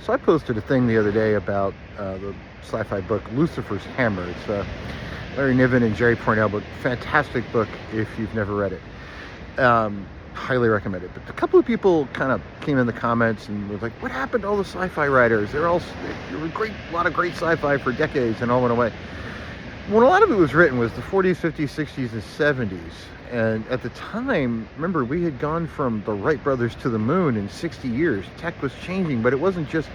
So I posted a thing the other day about the sci-fi book Lucifer's Hammer. It's Larry Niven and Jerry Pournelle book. Fantastic book if you've never read it. Highly recommend it. But a couple of people kind of came in the comments and was like, what happened to all the sci-fi writers? There were a lot of great sci-fi for decades and all went away. When a lot of it was written was the 40s, 50s, 60s, and 70s. And at the time, remember, we had gone from the Wright brothers to the moon in 60 years. Tech was changing, but it wasn't just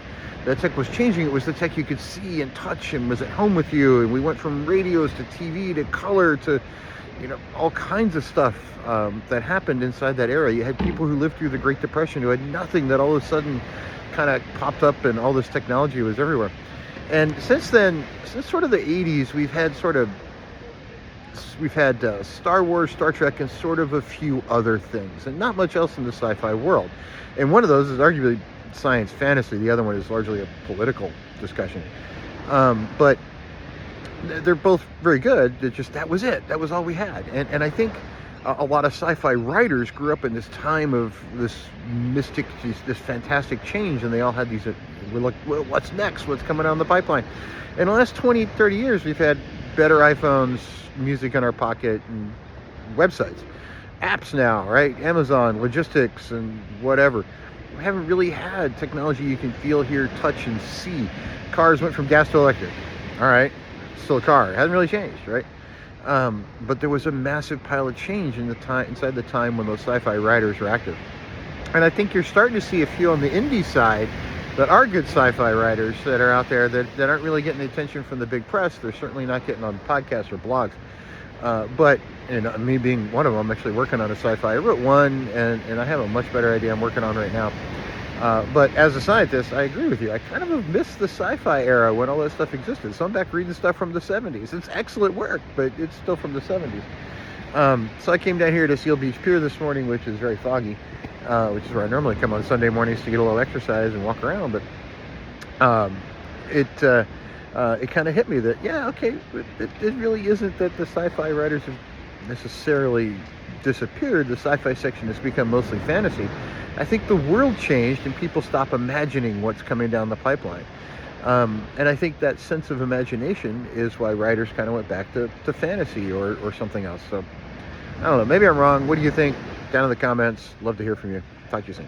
that tech was changing. It was the tech you could see and touch and was at home with you. And we went from radios to TV to color to, all kinds of stuff that happened inside that era. You had people who lived through the Great Depression who had nothing that all of a sudden kind of popped up and all this technology was everywhere. And since then, since sort of the 80s, we've had Star Wars, Star Trek, and sort of a few other things, and not much else in the sci-fi world. And one of those is arguably science fantasy. The other one is largely a political discussion. But they're both very good. That was it. That was all we had. And I think a lot of sci-fi writers grew up in this time of this mystic, this fantastic change, and they all had these, we're like, well, what's next? What's coming down the pipeline? In the last 20, 30 years, we've had better iPhones, music in our pocket, and websites. Apps now, right? Amazon, logistics, and whatever. We haven't really had technology you can feel, hear, touch, and see. Cars went from gas to electric. All right, still a car. It hasn't really changed, right? But there was a massive pile of change inside the time when those sci-fi writers were active. And I think you're starting to see a few on the indie side that are good sci-fi writers that are out there that aren't really getting the attention from the big press. They're certainly not getting on podcasts or blogs. But me being one of them, I'm actually working on a sci-fi. I wrote one, and I have a much better idea I'm working on right now. But as a scientist, I agree with you. I kind of have missed the sci-fi era when all that stuff existed. So I'm back reading stuff from the 70s. It's excellent work, but it's still from the 70s. So I came down here to Seal Beach Pier this morning, which is very foggy, which is where I normally come on Sunday mornings to get a little exercise and walk around. But it kind of hit me that, it really isn't that the sci-fi writers have necessarily disappeared. The sci-fi section has become mostly fantasy. I think the world changed and people stop imagining what's coming down the pipeline. And I think that sense of imagination is why writers kind of went back to fantasy or something else. So I don't know, maybe I'm wrong. What do you think? Down in the comments. Love to hear from you. Talk to you soon.